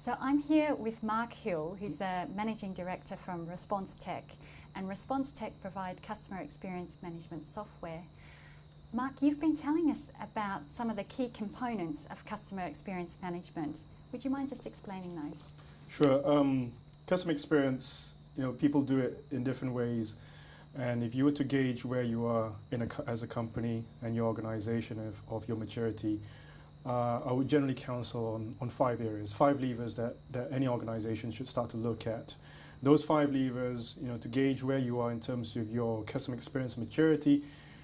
So I'm here with Mark Hill, who's the Managing Director from Response Tech, and Response Tech provide customer experience management software. Mark, you've been telling us about some of the key components of customer experience management. Would you mind just explaining those? Sure. Customer experience, people do it in different ways. And if you were to gauge where you are as a company and your organization of your maturity, I would generally counsel on 5 areas, 5 levers that any organization should start to look at. Those 5 levers, to gauge where you are in terms of your customer experience maturity,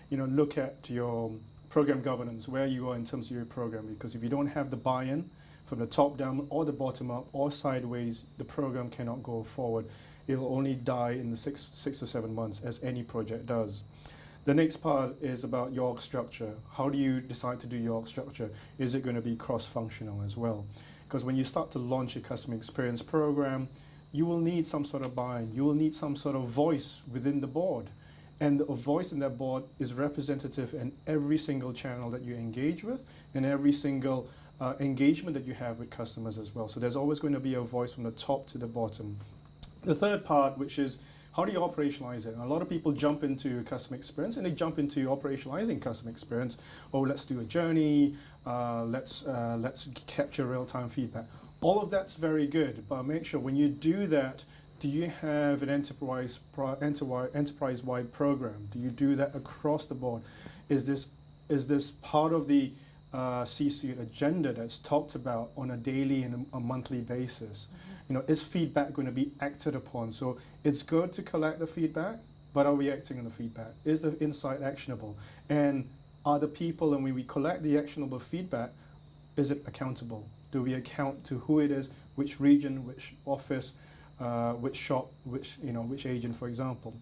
look at your program governance, where you are in terms of your program, because if you don't have the buy-in from the top down or the bottom up or sideways, the program cannot go forward. It'll only die in the 6 or 7 months, as any project does. The next part is about your org structure. How do you decide to do your org structure? Is it going to be cross-functional as well? Because when you start to launch a customer experience program, you will need some sort of buy-in. You will need some sort of voice within the board. And a voice in that board is representative in every single channel that you engage with and every single engagement that you have with customers as well. So there's always going to be a voice from the top to the bottom. The third part, which is how do you operationalize it? And a lot of people jump into customer experience and they jump into operationalizing customer experience. Oh, let's do a journey. Let's capture real-time feedback. All of that's very good, but make sure when you do that, do you have an enterprise-wide program? Do you do that across the board? Is this part of the C-suite agenda that's talked about on a daily and a monthly basis? Is feedback going to be acted upon? So it's good to collect the feedback, but are we acting on the feedback? Is the insight actionable? And are the people, and when we collect the actionable feedback, is it accountable? Do we account to who it is, which region, which office, which shop, which agent, for example?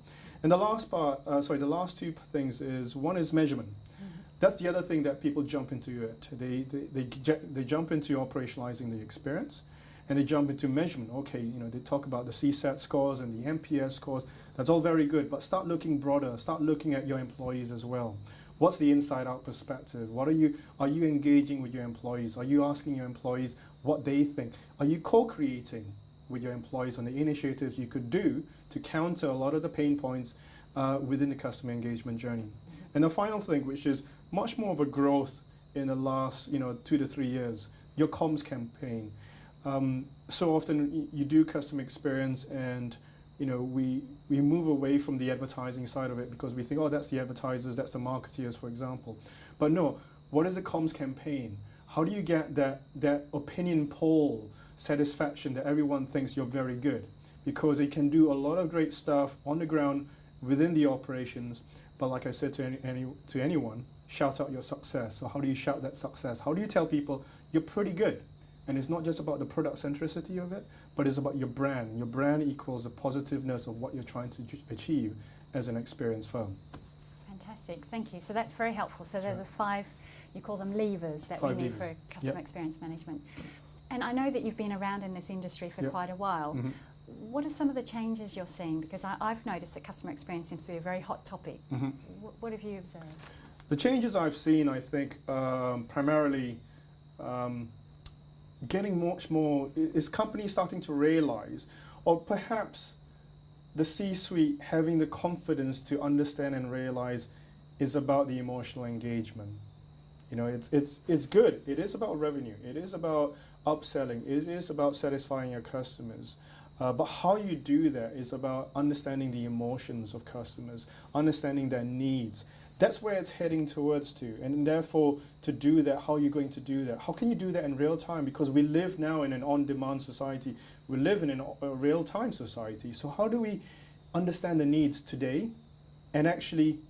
And the last part, the last 2 things is, one is measurement. That's the other thing that people jump into it. They jump into operationalizing the experience, and they jump into measurement. Okay, they talk about the CSAT scores and the NPS scores. That's all very good, but start looking broader. Start looking at your employees as well. What's the inside-out perspective? Are you engaging with your employees? Are you asking your employees what they think? Are you co-creating with your employees on the initiatives you could do to counter a lot of the pain points within the customer engagement journey? And the final thing, which is much more of a growth in the last 2 to 3 years, your comms campaign. So often you do customer experience and we move away from the advertising side of it because we think, oh, that's the advertisers, that's the marketeers, for example. But no, what is a comms campaign? How do you get that opinion poll satisfaction that everyone thinks you're very good? Because they can do a lot of great stuff on the ground within the operations, but like I said to anyone, shout out your success. So how do you shout that success? How do you tell people you're pretty good? And it's not just about the product centricity of it, but it's about your brand. Your brand equals the positiveness of what you're trying to achieve as an experience firm. Fantastic, thank you. So that's very helpful. So there are the 5, you call them levers that 5 we need levers. for customer experience management. And I know that you've been around in this industry for quite a while. What are some of the changes you're seeing? Because I've noticed that customer experience seems to be a very hot topic. What have you observed? The changes I've seen, I think, primarily getting much more, is companies starting to realize, or perhaps the C-suite having the confidence to understand and realize is about the emotional engagement. It's good. It is about revenue. It is about upselling. It is about satisfying your customers. But how you do that is about understanding the emotions of customers, understanding their needs. That's where it's heading towards to. And therefore, to do that, how are you going to do that? How can you do that in real time? Because we live now in an on-demand society. We live in a real-time society. So how do we understand the needs today and actually,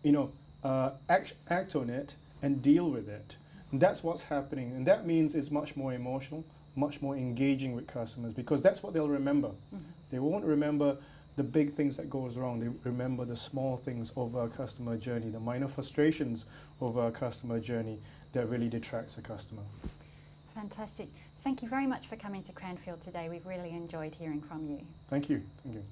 act on it and deal with it? And that's what's happening. And that means it's much more emotional, much more engaging with customers, because that's what they'll remember. They won't remember the big things that goes wrong. They remember the small things over a customer journey, the minor frustrations over a customer journey that really detracts a customer. Fantastic. Thank you very much for coming to Cranfield today. We've really enjoyed hearing from you. Thank you. Thank you.